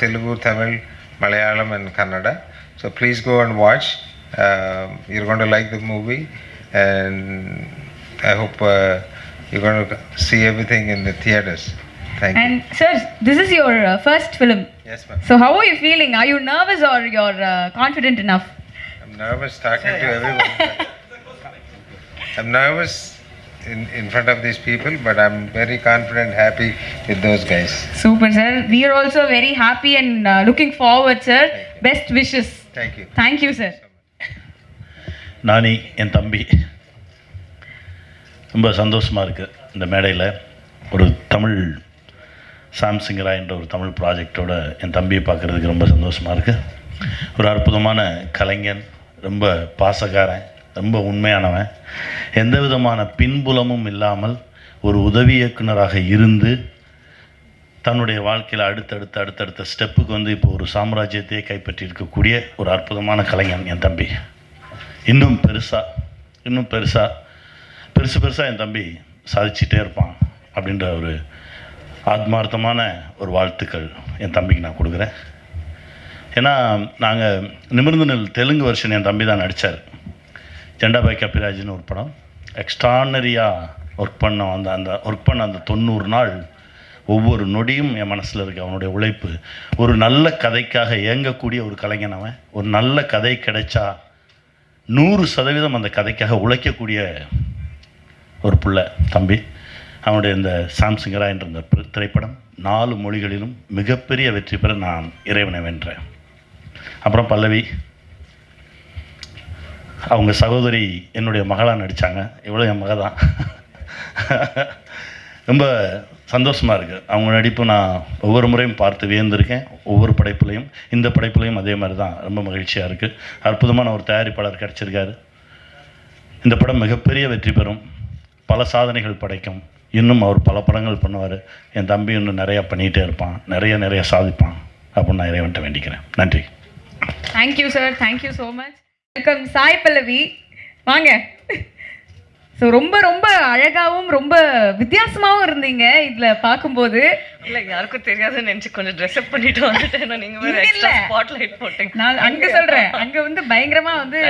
Telugu, Tamil, Malayalam and Kannada. So please go and watch. You're going to like the movie, and I hope you're going to see everything in the theaters. Thank you. And sir, this is your first film. Yes, ma'am. So how are you feeling? Are you nervous or you're confident enough? I'm nervous talking to everyone. I'm nervous in front of these people, but I'm very confident, happy with those guys. Super, sir. We are also very happy and looking forward, sir. Best wishes. Thank you. Thank you, sir. நானி என் தம்பி, ரொம்ப சந்தோஷமாக இருக்குது இந்த மேடையில் ஒரு தமிழ் சாம்சிங்கரா என்ற ஒரு தமிழ் ப்ராஜெக்டோட என் தம்பியை பார்க்குறதுக்கு ரொம்ப சந்தோஷமாக இருக்குது. ஒரு அற்புதமான கலைஞன், ரொம்ப பாசக்காரன், ரொம்ப உண்மையானவன், எந்த விதமான பின்புலமும் இல்லாமல் ஒரு உதவி இயக்குனராக இருந்து தன்னுடைய வாழ்க்கையில் அடுத்தடுத்த ஸ்டெப்புக்கு வந்து இப்போ ஒரு சாம்ராஜ்யத்தையே கைப்பற்றி இருக்கக்கூடிய ஒரு அற்புதமான கலைஞன் என் தம்பி. இன்னும் பெருசாக என் தம்பி சாதிச்சிட்டே இருப்பான் அப்படின்ற ஒரு ஆத்மார்த்தமான ஒரு வாழ்த்துக்கள் என் தம்பிக்கு நான் கொடுக்குறேன். ஏன்னா நாங்கள் நிமிர்ந்து நெல் தெலுங்கு வருஷன் என் தம்பி தான் நடித்தார். ஜெண்டாபாய் கப்பிராஜ்னு ஒரு படம் எக்ஸ்ட்ரானரியாக ஒர்க் பண்ண அந்த 90 நாள் ஒவ்வொரு நொடியும் என் மனசில் இருக்குது அவனுடைய உழைப்பு. ஒரு நல்ல கதைக்காக இயங்கக்கூடிய ஒரு கலைஞன் அவன். ஒரு நல்ல கதை கிடைச்சா 100% அந்த கதைக்காக உழைக்கக்கூடிய ஒரு புள்ள தம்பி. அவனுடைய இந்த சாம்சிங்கரா என்ற இந்த திரைப்படம் 4 மொழிகளிலும் மிகப்பெரிய வெற்றி பெற நான் இறைவனை வென்றேன். அப்புறம் பல்லவி, அவங்க சகோதரி என்னுடைய மகளாக நடித்தாங்க. இவ்வளோ என் மக தான். ரொம்ப சந்தோஷமாக இருக்குது. அவங்க நடிப்பு நான் ஒவ்வொரு முறையும் பார்த்து வியந்திருக்கேன். ஒவ்வொரு படைப்புலையும், இந்த படைப்புலையும் அதே மாதிரி தான். ரொம்ப மகிழ்ச்சியாக இருக்குது. அற்புதமான ஒரு தயாரிப்பாளர் கிடச்சிருக்காரு. இந்த படம் மிகப்பெரிய வெற்றி பெறும், பல சாதனைகள் படைக்கும். இன்னும் அவர் பல படங்கள் பண்ணுவார். என் தம்பி இன்னும் நிறையா பண்ணிகிட்டே இருப்பான், நிறைய சாதிப்பான் அப்படின்னு நான் இறைவன்ட்ட வேண்டிக்கிறேன். நன்றி. Thank you sir, thank you so much. Welcome Sai Pallavi, வாங்க. ஸோ ரொம்ப அழகாகவும் ரொம்ப வித்தியாசமாகவும் இருந்தீங்க இதில் பார்க்கும்போது. இல்லை, யாருக்கும் தெரியாதுன்னு நினச்சி கொஞ்சம் ட்ரெஸ்அப் பண்ணிட்டு வந்துட்டேன். நீங்கள் வேறு எக்ஸ்ட்ரா ஸ்பாட்லைட் போட்டீங்க. நான் அங்கே சொல்கிறேன், அங்கே வந்து பயங்கரமாக வந்து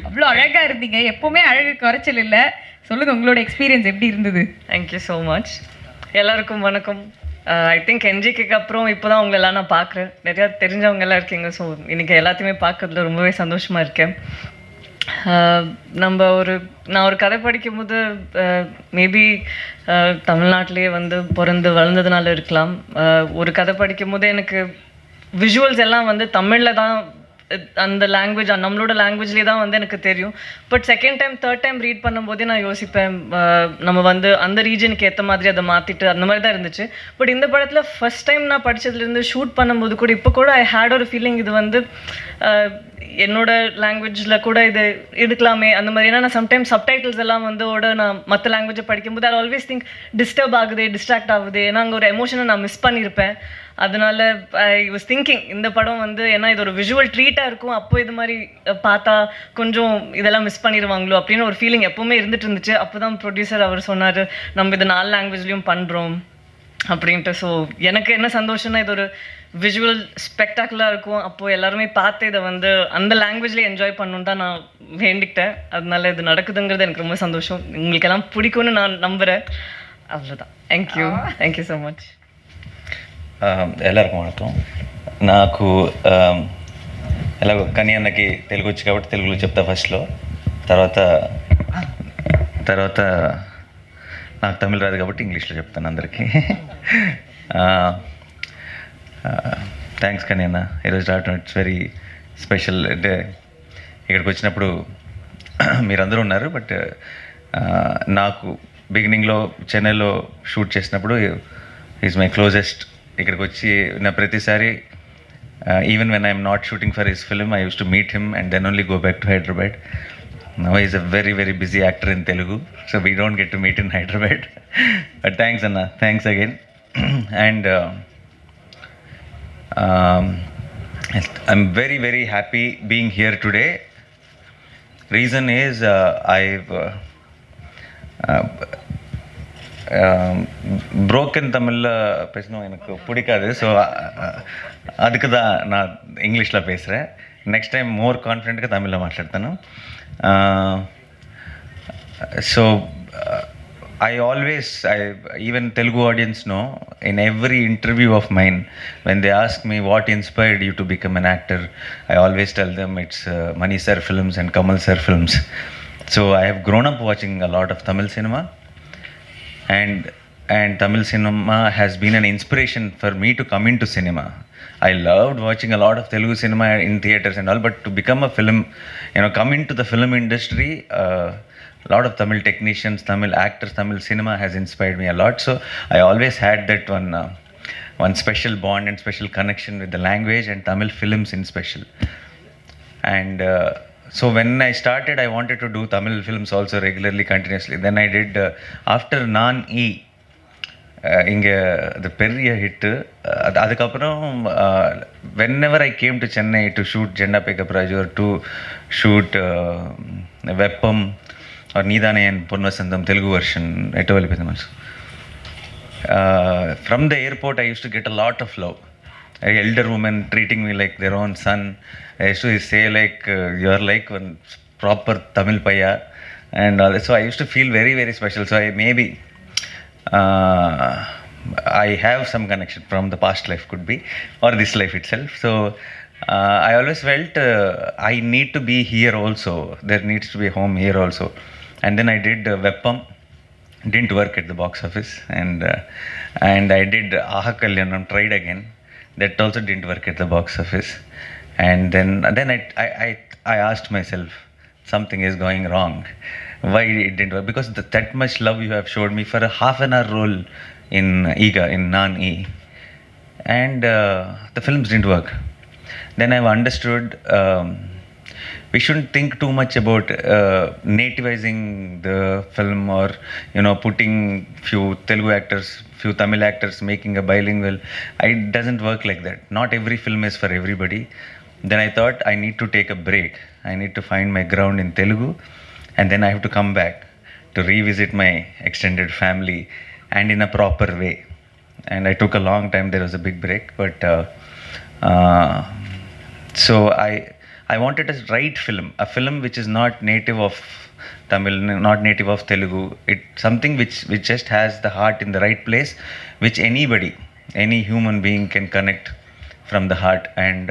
அவ்வளோ அழகாக இருந்தீங்க. எப்போவுமே அழகு குறைச்சல் இல்லை. சொல்லுங்கள், உங்களோட எக்ஸ்பீரியன்ஸ் எப்படி இருந்தது? Thank you so much. எல்லாருக்கும் வணக்கம். ஐ திங்க் என்ஜிக்கு அப்புறம் இப்போ தான் உங்களெல்லாம் நான் பார்க்குறேன். நிறையா தெரிஞ்சவங்க எல்லாம் இருக்கீங்க. ஸோ இன்றைக்கி எல்லாத்தையுமே பார்க்கறதுல ரொம்பவே சந்தோஷமாக இருக்கேன். நான் ஒரு கதை படிக்கும்போது மேபி தமிழ்நாட்டிலேயே வந்து பிறந்து வளர்ந்ததுனால இருக்கலாம். ஒரு கதை படிக்கும்போது எனக்கு விஷுவல்ஸ் எல்லாம் வந்து தமிழில் தான், அந்த லாங்குவேஜ் நம்மளோட லாங்குவேஜ்லேயே தான் வந்து எனக்கு தெரியும். But second time third time read பண்ணும்போதே நான் யோசிப்பேன், நம்ம வந்து அந்த ரீஜனுக்கு ஏற்ற மாதிரி அதை மாற்றிட்டு அந்த மாதிரி தான் இருந்துச்சு. பட் இந்த படத்தில் ஃபஸ்ட் டைம் நான் படித்ததுலேருந்து ஷூட் பண்ணும்போது கூட இப்போ கூட ஐ ஹேட் ஒரு ஃபீலிங், இது வந்து என்னோட லாங்குவேஜில் கூட இது எடுக்கலாமே அந்த மாதிரி. ஏன்னா நான் சம்டைம்ஸ் சப்டைட்டில்ஸ் எல்லாம் வந்து நான் மற்ற லாங்குவேஜை படிக்கும்போது ஐ ஆல்வேஸ் திங்க் டிஸ்டர்ப் ஆகுது, டிஸ்ட்ராக்ட் ஆகுது. ஏன்னா அங்கே ஒரு எமோஷனை நான் மிஸ் பண்ணியிருப்பேன். அதனால ஐ வாஸ் திங்கிங் இந்த படம் வந்து, ஏன்னா இது ஒரு விஷுவல் ட்ரீட்டாக இருக்கும், அப்போ இது மாதிரி பார்த்தா கொஞ்சம் இதெல்லாம் மிஸ் பண்ணிடுவாங்களோ அப்படின்னு ஒரு ஃபீலிங் எப்போவுமே இருந்துட்டு இருந்துச்சு. அப்போ தான் ப்ரொடியூசர் அவர் சொன்னார், நம்ம இது 4 லாங்குவேஜ்லேயும் பண்ணுறோம் அப்படின்ட்டு. ஸோ எனக்கு என்ன சந்தோஷம்னா, இது ஒரு விஷுவல் ஸ்பெக்டாக்குலராக இருக்கும். அப்போது எல்லாருமே பார்த்து இதை வந்து அந்த லாங்குவேஜ்லேயே என்ஜாய் பண்ணணுன்னு தான் நான் வேண்டிக்கிட்டேன். அதனால இது நடக்குதுங்கிறது எனக்கு ரொம்ப சந்தோஷம். உங்களுக்கெல்லாம் பிடிக்கும்னு நான் நம்புகிறேன். அவ்வளோதான். Thank you so much. ಎಲ್ಲರಿಗೂ వణకం. నాకు ఎలాగో కని అన్నకి తెలుగు వచ్చి కాబట్టి తెలుగులో చెప్తా ఫస్ట్లో. తర్వాత నాకు తమిళ రాదు కాబట్టి ఇంగ్లీష్లో చెప్తాను అందరికీ. థ్యాంక్స్ కని అన్న, ఈరోజు రావటం ఇట్స్ వెరీ స్పెషల్. అంటే ఇక్కడికి వచ్చినప్పుడు మీరందరూ ఉన్నారు, బట్ నాకు బిగినింగ్లో చెన్నైలో షూట్ చేసినప్పుడు ఈజ్ మై క్లోజెస్ట్. ఇక్కడికి వచ్చి నా ప్రతిసారి even when I'm not shooting for his film I use to meet him and then only go back to Hyderabad. Now he is a very busy actor in Telugu, so we don't get to meet in Hyderabad. But thanks Anna, thanks again. And I'm very happy being here today. Reason is broken தமிழில் பேசணும் எனக்கு பிடிக்காது. So அதுக்கு தான் நான் இங்கிலீஷில் பேசுகிறேன். Next time more కాన్ఫిడెంట్గా తమిళ్లో మాట్లాడతాను. So I even Telugu audience know, in every interview of mine, when they ask me what inspired you to become an actor, I always tell them it's Mani Sir films and Kamal Sir films. So I have grown up watching a lot of Tamil cinema, and Tamil cinema has been an inspiration for me to come into cinema. I loved watching a lot of Telugu cinema in theaters and all, but to become a film, come into the film industry, a lot of Tamil technicians, Tamil actors, Tamil cinema has inspired me a lot. So I always had that one special bond and special connection with the language and Tamil films in special. And so when I started, I wanted to do Tamil films also regularly, continuously. Then I did, after Naan-E, இங்கே அது பெரிய hit. அதுக்கப்புறம் whenever I came to Chennai to shoot Jenda Pickup Raju or to shoot Veppam or Needane and Purnasandam Telugu version, from the airport I used to get a lot of love. Elder women treating me like their own son. I used to say like, you are like one proper Tamil paya and all that. So I used to feel very, very special. So I have some connection from the past life, could be, or this life itself. So I always felt I need to be here also. There needs to be a home here also. And then I did Veppam. Didn't work at the box office. And I did Aha Kalyanam, tried again. That also didn't work at the box office. And then I asked myself, something is going wrong. Why it didn't work? Because that much love you have showed me for a half an hour role in Iga, in Naan-E. And the films didn't work. Then I've understood we shouldn't think too much about nativizing the film or, putting few Telugu actors, few Tamil actors, making a bilingual. It doesn't work like that. Not every film is for everybody. Then I thought I need to take a break. I need to find my ground in Telugu. And then I have to come back to revisit my extended family and in a proper way. And I took a long time. There was a big break. But so I wanted a right film, a film which is not native of Tamil, not native of Telugu. Something which just has the heart in the right place, which anybody, any human being can connect from the heart. And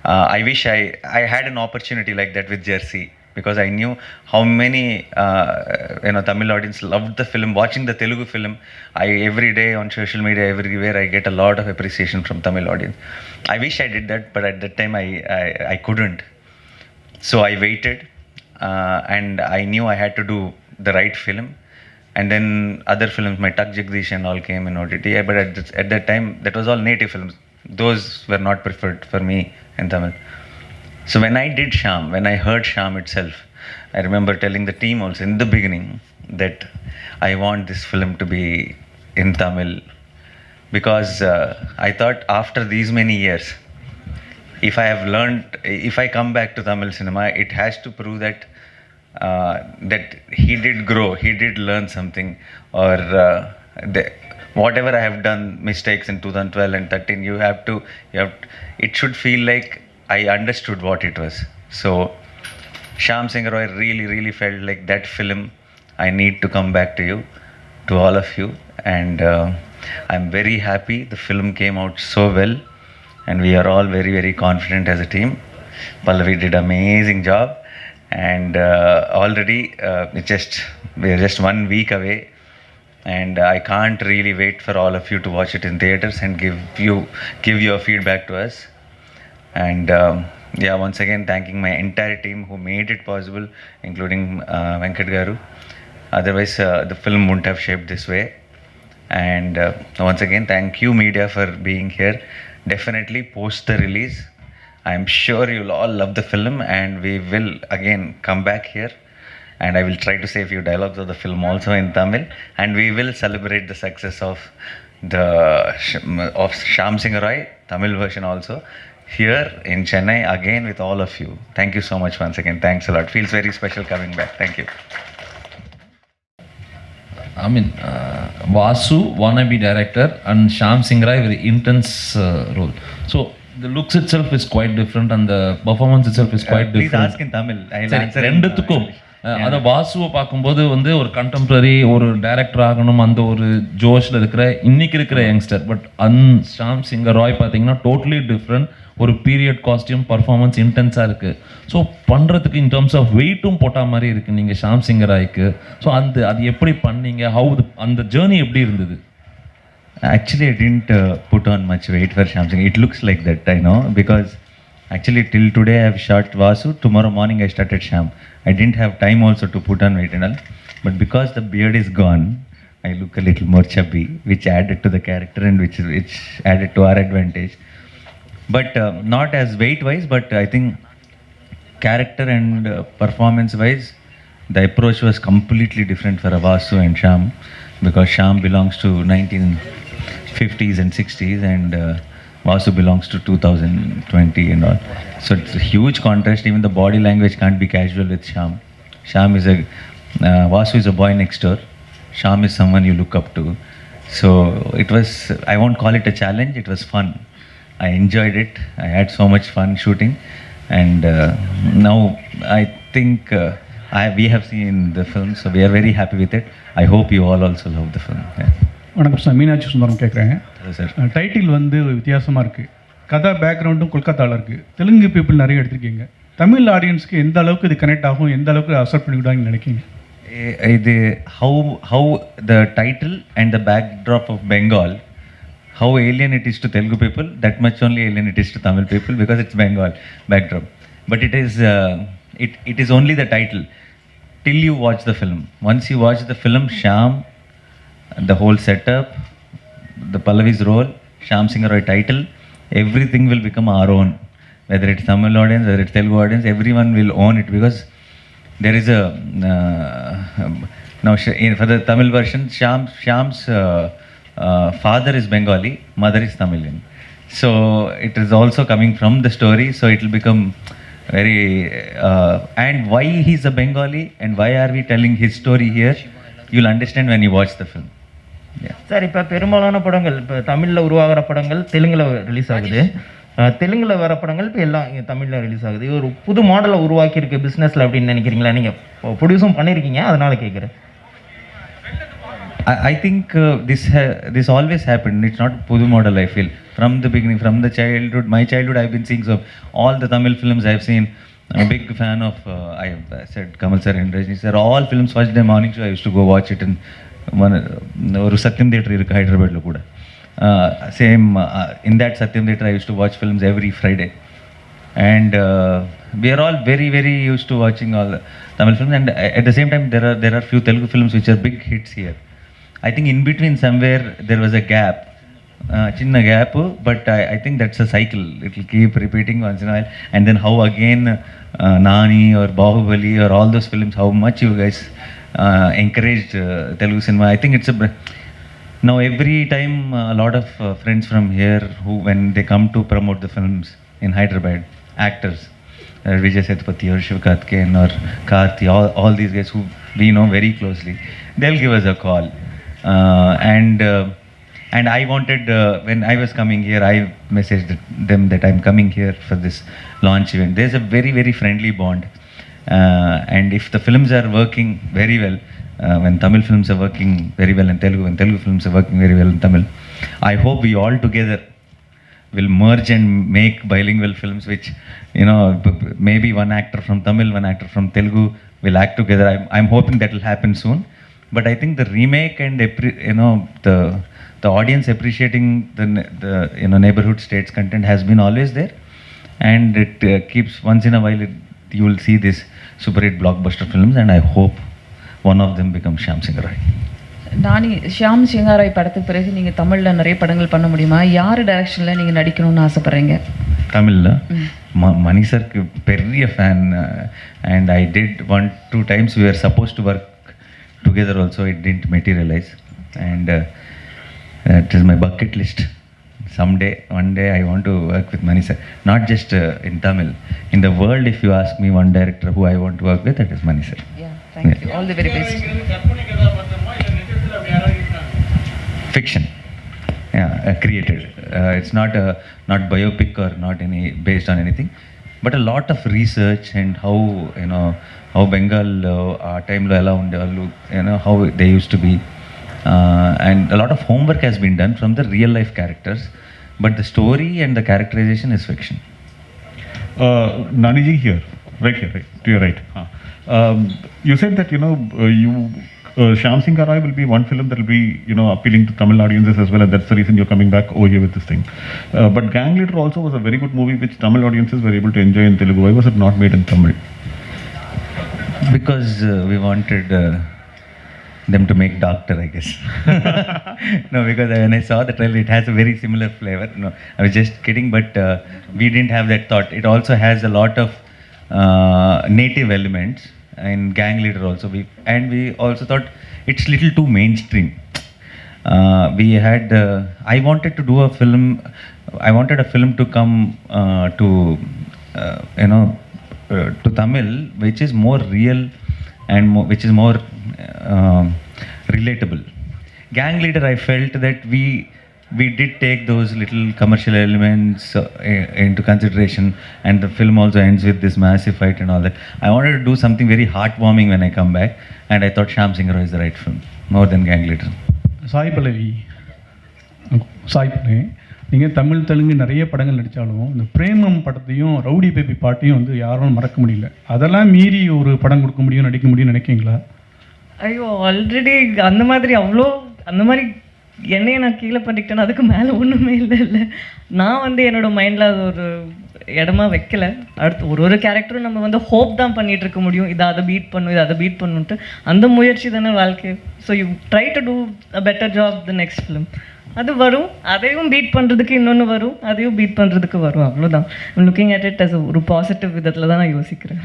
I wish I had an opportunity like that with Jersey, because I knew how many Tamil audience loved the film. Watching the Telugu film, every day on social media, everywhere, I get a lot of appreciation from Tamil audience. I wish I did that, but at that time I couldn't. So I waited, and I knew I had to do the right film. And then other films, my Tak Jagdish and all came in OTT. But at that time, that was all native films. Those were not preferred for me in Tamil. So when I did Sham, when I heard Sham itself, I remember telling the team also in the beginning that I want this film to be in Tamil, because I thought after these many years, if I come back to Tamil cinema, it has to prove that he did grow, he did learn something, or whatever I have done mistakes in 2012 and 13, it should feel like I understood what it was. So Shyam Singh Roy really, really felt like that film. I need to come back to you, to all of you, and I'm very happy the film came out so well, and we are all very, very confident as a team. Pallavi did amazing job, and already we are just 1 week away, and I can't really wait for all of you to watch it in theaters and give your feedback to us. And once again, thanking my entire team who made it possible, including Venkat Garu. Otherwise, the film wouldn't have shaped this way. And once again, thank you media for being here. Definitely post the release. I'm sure you'll all love the film, and we will again come back here. And I will try to say a few dialogues of the film also in Tamil. And we will celebrate the success of Shyam Singh Roy, Tamil version also, here in Chennai again with all of you. Thank you so much once again. Thanks a lot. Feels very special coming back. Thank you. I mean, Vasu, wannabe director, and Shyam Singh Rai, very intense role. So the looks itself is quite different, and the performance itself is quite Please different. ask in Tamil. I'll சரி, answer in ரெண்டுத்துக்கும் English. அதை வாசுவை பார்க்கும்போது வந்து ஒரு contemporary ஒரு director ஆகணும் அந்த ஒரு ஜோஷில் இருக்கிற இன்னைக்கு இருக்கிற யங்ஸ்டர். பட் ஷாம் சிங் ராய் பார்த்தீங்கன்னா டோட்டலி டிஃப்ரெண்ட். ஒரு பீரியட் காஸ்டியூம் பர்ஃபார்மன்ஸ் இன்டென்ஸாக இருக்குது. ஸோ பண்ணுறதுக்கு இன் டர்ம்ஸ் ஆஃப் வெயிட்டும் போட்டால் மாதிரி இருக்குது நீங்கள் ஷாம் சிங் ராய்க்கு. ஸோ அது எப்படி பண்ணீங்க, அந்த ஜேர்னி எப்படி இருந்தது? Actually, I didn't put on much weight for Shyam Singh. It looks like that, I know, because actually till today I have shot Vasu. Tomorrow morning I started Shyam. I didn't have time also to put on weight and all. But because the beard is gone, I look a little more chubby, which added to the character and which added to our advantage. But not as weight-wise, but I think character and performance-wise, the approach was completely different for Vasu and Shyam, because Shyam belongs to 1950s and 60s, and Vasu belongs to 2020 and all. So it's a huge contrast. Even the body language can't be casual with Shyam. Vasu is a boy next door. Shyam is someone you look up to. So it was, I won't call it a challenge, it was fun. I enjoyed it. I had so much fun shooting, and now I think we have seen the film, so we are very happy with it. I hope you all also love the film. Yeah. வணக்கம் sir, Meenakshi Sundaram கேட்குறேன். Hello, sir. Title வந்து வித்தியாசமாக இருக்குது. கதை பேக்ரவுண்டும் கொல்கத்தாவில் இருக்குது. Telugu people நிறைய எடுத்திருக்கீங்க. தமிழ் ஆடியன்ஸ்க்கு எந்த அளவுக்கு இது கனெக்ட் ஆகும், எந்த அளவுக்கு accept பண்ணிவிடாங்கன்னு நினைக்கிங்க? How the title and the backdrop of Bengal, how alien it is to Telugu people, that much only alien it is to Tamil people, because it's Bengal backdrop. But it is only the title till you watch the film. Once you watch the film, Shyam, the whole setup, the Pallavi's role, Shyam Singh Roy title, everything will become our own. Whether it's Tamil audience, whether it's Telugu audience, everyone will own it, because there is a now for the Tamil version, Shyam's father is Bengali, mother is Tamilian. So it is also coming from the story, so it will become very and why he's a Bengali and why are we telling his story here, you'll understand when you watch the film. Sir, இப்போ பெரும்பாலான படங்கள் இப்போ தமிழில் உருவாகிற படங்கள் தெலுங்கில் release ஆகுது. தெலுங்கில் வர படங்கள் இப்போ எல்லாம் இங்கே தமிழில் ரிலீஸ் ஆகுது. இது ஒரு புது மாடலை உருவாக்கியிருக்கு பிஸ்னஸில் அப்படின்னு நினைக்கிறீங்களா? நீங்கள் ப்ரொடியூஸும் பண்ணியிருக்கீங்க, அதனால் கேட்குறேன். I think this always happened. It's not Pudu model, I feel. From the beginning, from the childhood, my childhood, I've been seeing so all the Tamil films I've seen. I'm a big fan of, I said Kamal sir and Rajni sir. All films, first day morning show, I used to go watch it in one Satyam Theatre in Hyderabad lo kuda. Same in that Satyam Theatre, I used to watch films every Friday. And we are all very, very used to watching all the Tamil films. And at the same time, there are few Telugu films which are big hits here. I think in between somewhere there was a gap, chinna gap, but I think that's a cycle. It will keep repeating once in a while. And then how again Nani or Bahubali or all those films, how much you guys encouraged Telugu cinema. I think it's now every time a lot of friends from here who, when they come to promote the films in Hyderabad, actors, Vijay Sethupathi or Shiv Karthikeyan or Karthi, all these guys who we know very closely, they'll give us a call. And I wanted, when I was coming here, I messaged them that I'm coming here for this launch event. There's a very, very friendly bond. And if the films are working very well, when Tamil films are working very well in Telugu, when Telugu films are working very well in Tamil, I hope we all together will merge and make bilingual films, which, maybe one actor from Tamil, one actor from Telugu will act together. I'm hoping that will happen soon. But I think the remake and the audience appreciating the neighborhood states content has been always there, and it keeps once in a while you will see this super hit blockbuster films, and I hope one of them becomes Shyam Singh Roy. நானி ஷியாம் சிங் ராய் படத்துக்கு பிறகு நீங்கள் தமிழில் நிறைய படங்கள் பண்ண முடியுமா? யார் டைரக்ஷனில் நீங்கள் நடிக்கணும்னு ஆசைப்பட்றீங்க? தமிழில் மணி சருக்கு பெரிய fan, and I did 1-2 times we were supposed to work together also. It didn't materialize, and it is my bucket list. One day I want to work with Mani sir, not just in Tamil, in the world. If you ask me one director who I want to work with, that is Mani sir. Yeah, thank you. All the very best. fiction. Yeah, created. It's not biopic or not any based on anything, but a lot of research and how Bengal time lo ela undevallu, how they used to be, and a lot of homework has been done from the real life characters, but the story and the characterization is fiction. Naniji here, right here, right to your right. You said that Shyam Singh Aroy will be one film that will be appealing to Tamil audiences as well, and that's the reason you're coming back over here with this thing. But Gang Leader also was a very good movie which Tamil audiences were able to enjoy in Telugu. Why was it not made in Tamil? Because we wanted them to make Doctor, I guess. No, because when I saw the trailer, it has a very similar flavor. No, I was just kidding, but we didn't have that thought. It also has a lot of native elements in Gang Leader also. We also thought it's little too mainstream. I wanted to do a film. I wanted a film to come to Tamil, which is more real and which is more relatable. Gang Leader, I felt that we did take those little commercial elements into consideration, and the film also ends with this massive fight and all that. I wanted to do something very heartwarming when I come back, and I thought Shyam Singh Aroy is the right film, more than Gang Leader. Sai Pallavi, நீங்கள் தமிழ் தெலுங்கு நிறைய படங்கள் நடித்தாலும் இந்த பிரேமம் படத்தையும் rowdy baby பாட்டையும் வந்து யாரும் மறக்க முடியல. அதெல்லாம் மீறி ஒரு படம் கொடுக்க முடியும், நடிக்க முடியும்னு நினைக்கிங்களா? ஐயோ, ஆல்ரெடி அந்த மாதிரி என்னையை நான் கீழே பண்ணிக்கிட்டேன்னா அதுக்கு மேலே ஒன்றுமே இல்லை. நான் என்னோட மைண்டில் அது ஒரு இடமா வைக்கல. அடுத்து ஒரு கேரக்டரும் நம்ம ஹோப் தான் பண்ணிகிட்டு இருக்க முடியும், அதை பீட் பண்ணுன்ட்டு. அந்த முயற்சி தானே வாழ்க்கை. So you try to do a better job the next film. அது வரும், அதையும் பீட் பண்ணுறதுக்கு இன்னொன்று வரும், அதையும் பீட் பண்ணுறதுக்கு வரும். அவ்வளோதான். லுக்கிங் அட் இட் அஸ் ஒரு பாசிட்டிவ் விதத்தில் தான் நான் யோசிக்கிறேன்.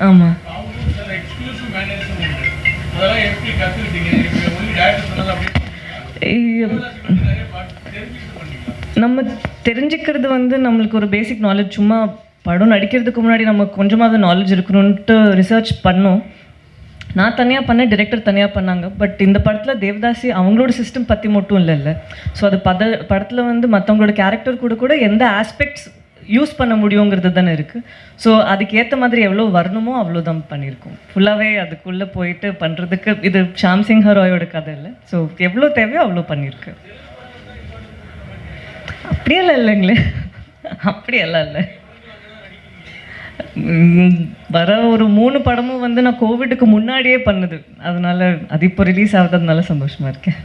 ஆமாம், நம்ம தெரிஞ்சுக்கிறது நம்மளுக்கு ஒரு பேசிக் நாலேஜ். சும்மா படம் நடிக்கிறதுக்கு முன்னாடி நம்ம கொஞ்சமாவது நாலேஜ் இருக்கணும்ன்ட்டு ரிசர்ச் பண்ணோம். நான் தனியாக பண்ணேன், டிரெக்டர் தனியாக பண்ணாங்க. பட் இந்த படத்தில் தேவதாசி அவங்களோட சிஸ்டம் பற்றி மட்டும் இல்லை. ஸோ அது படத்தில் மற்றவங்களோட கேரக்டர் கூட எந்த ஆஸ்பெக்ட்ஸ் யூஸ் பண்ண முடியுங்கிறது தானே இருக்குது. ஸோ அதுக்கேற்ற மாதிரி எவ்வளோ வரணுமோ அவ்வளோ தான் பண்ணியிருக்கோம். ஃபுல்லாகவே அதுக்குள்ளே போயிட்டு பண்ணுறதுக்கு இது ஷாம் சிங் அரோயோட கதை இல்லை. ஸோ எவ்வளோ தேவையோ அவ்வளோ பண்ணியிருக்கு. அப்படியெல்லாம் இல்லைங்களே, அப்படியெல்லாம் இல்லை. வர ஒரு 3 படமும் நான் கோவிடுக்கு முன்னாடியே பண்ணுது. அதனால அது இப்போ ரிலீஸ் ஆகுறதுனால சந்தோஷமாக இருக்கேன்.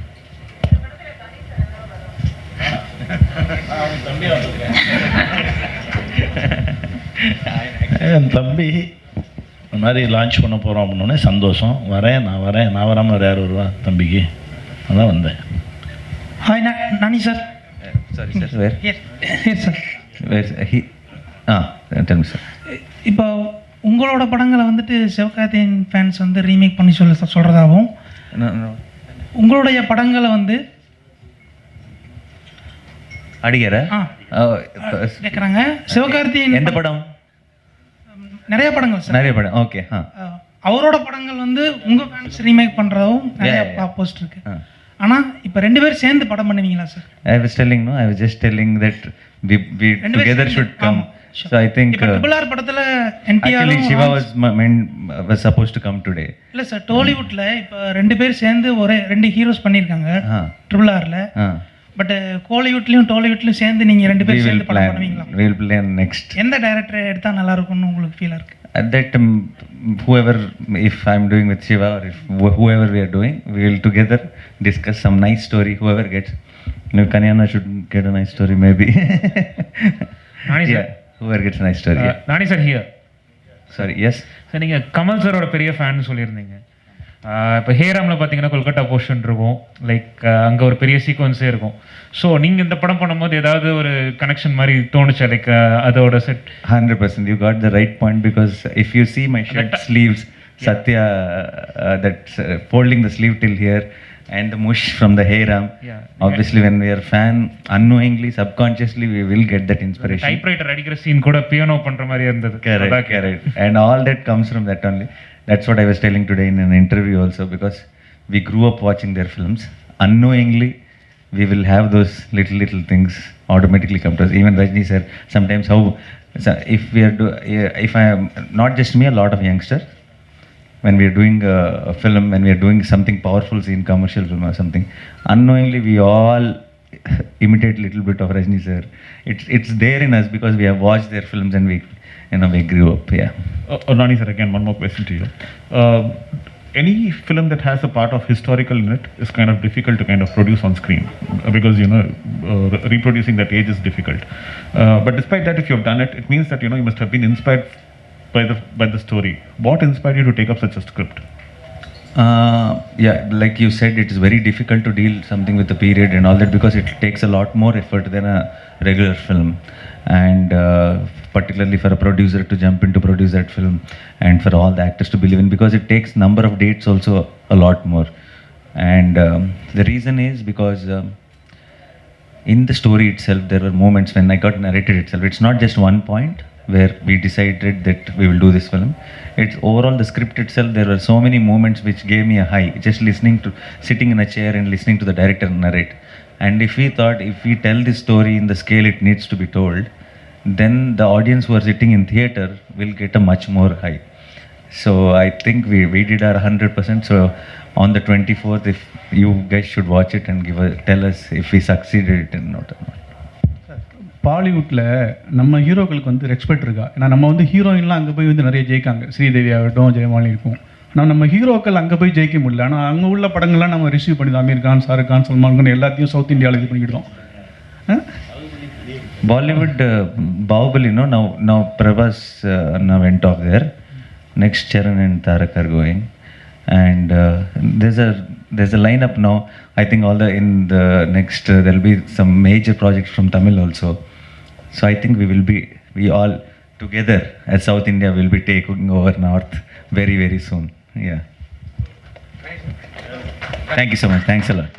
என் தம்பி இந்த மாதிரி லான்ச் பண்ண போகிறோம் அப்படின்னோடனே சந்தோஷம். நான் வராமல் வேறு யார் வருவா தம்பிக்கு? அதான் வந்தேன். Hi Nani sir. Sorry sir, where? Yes sir. Where he? Tell me sir. இப்போ உங்களோட படங்களை சிவகார்த்திகேயன் ஃபேன்ஸ் ரீமேக் பண்ணி சொல்கிறதாகவும், உங்களுடைய படங்களை அடிக்கிற கேட்குறாங்க. சிவகார்த்திகேயன் எந்த படம்? நிறைய படங்கள் சார், நிறைய படம். ஓகே. அவரோட படங்கள் உங்கள் ஃபேன்ஸ் ரீமேக் பண்ணுறதும் நிறைய போஸ்ட் இருக்கு. ஆனால் இப்போ 2 பேரும் சேர்ந்து படம் பண்ணுவீங்களா sir? I was just telling that we together should come. So I think triple படத்துல NTR actually Shiva was supposed to come today. இல்ல சார், டாலிவுட்ல இப்போ 2 பேர் சேர்ந்து ஒரே 2 ஹீரோஸ் பண்ணிருக்காங்க ட்ரிபிள் ஆர்ல. பட் கோலிவுட்லயும் டாலிவுட்லயும் சேர்ந்து நீங்க 2 பேர் சேர்ந்து படம் பண்ணுவீங்களா? We will plan next. எந்த டைரக்டர் எடுத்தா நல்லா இருக்கும்னு உங்களுக்கு ஃபீல் இருக்கு? That whoever, if I'm doing with Shiva or if whoever we are doing, we will together discuss some nice story. Whoever gets, Kanyana should get a nice story maybe. Yeah, whoever gets a nice story. Nani sir here. Sorry, yes. Sir நீங்கள் கமல் சாரோட பெரிய fan சொல்லியிருந்தீங்க. இப்போ ஹேராமில் பார்த்தீங்கன்னா Kolkata portion இருக்கும், like அங்கே ஒரு பெரிய சீக்வன்ஸே இருக்கும். ஸோ நீங்கள் இந்த படம் பண்ணும்போது ஏதாவது ஒரு கனெக்ஷன் மாதிரி தோணுச்சா? லைக் அதோட set 100%. You got the right point, because if you see my shirt sleeves, Satya, that's folding the sleeve till here, and the mush from the Heyram. Obviously, when we are fan, unknowingly, subconsciously, we will get that inspiration. Typewriter அடிக்கிற scene கூட piano பண்ணுற மாதிரி இருந்தது. Correct. And all that comes from that only. That's what I was telling today in an interview also, because we grew up watching their films. Unknowingly, we will have those little things automatically come to us. Even Rajni sir, sometimes if we are if I am, not just me, a lot of youngsters, when we are doing a film, when we are doing something powerful scene, commercial film or something, unknowingly we all imitate little bit of Rajni sir. It's there in us because we have watched their films and we grew up. Yeah. Nani sir, again, one more question to you. Any film that has a part of historical in it is kind of difficult to kind of produce on screen because, reproducing that age is difficult. But despite that, if you've done it, it means that, you must have been inspired by the story. What inspired you to take up such a script? Yeah, like you said, it is very difficult to deal something with the period and all that because it takes a lot more effort than a regular film. And particularly for a producer to jump in to produce that film and for all the actors to believe in, because it takes number of dates also a lot more. And the reason is because in the story itself, there were moments when I got narrated itself. It's not just one point where we decided that we will do this film. It's overall the script itself. There were so many moments which gave me a high, just sitting in a chair and listening to the director narrate. And if we thought, if we tell this story in the scale it needs to be told, then the audience who are sitting in theater will get a much more high. So I think we did our 100%. So on the 24th, if you guys should watch it and tell us if we succeeded it or not. பாலிவுட்டில் நம்ம ஹீரோக்களுக்கு வந்து respect இருக்கா? ஏன்னா நம்ம வந்து ஹீரோயின்லாம் அங்கே போய் வந்து நிறைய ஜெயிக்காங்க, ஸ்ரீதேவி ஆகட்டும், ஜெயமாலி இருக்கும். ஆனால் நம்ம ஹீரோக்கள் அங்கே போய் ஜெயிக்க முடியல. ஆனால் அங்கே உள்ள படங்கள்லாம் நம்ம ரிசீவ் பண்ணி அமீர் கான், ஷாருக் கான், சல்மான் கான் எல்லாத்தையும் சவுத் இந்தியாவில் இது பண்ணிக்கிட்டோம். Bollywood, Bahubali, now Prabhas now went off there. Next Charan and Tarak are going. And there's a lineup now. I think in the next there'll be some major projects from Tamil also. So I think we all together as South India will be taking over North very, very soon. Yeah. Thank you so much. Thanks a lot.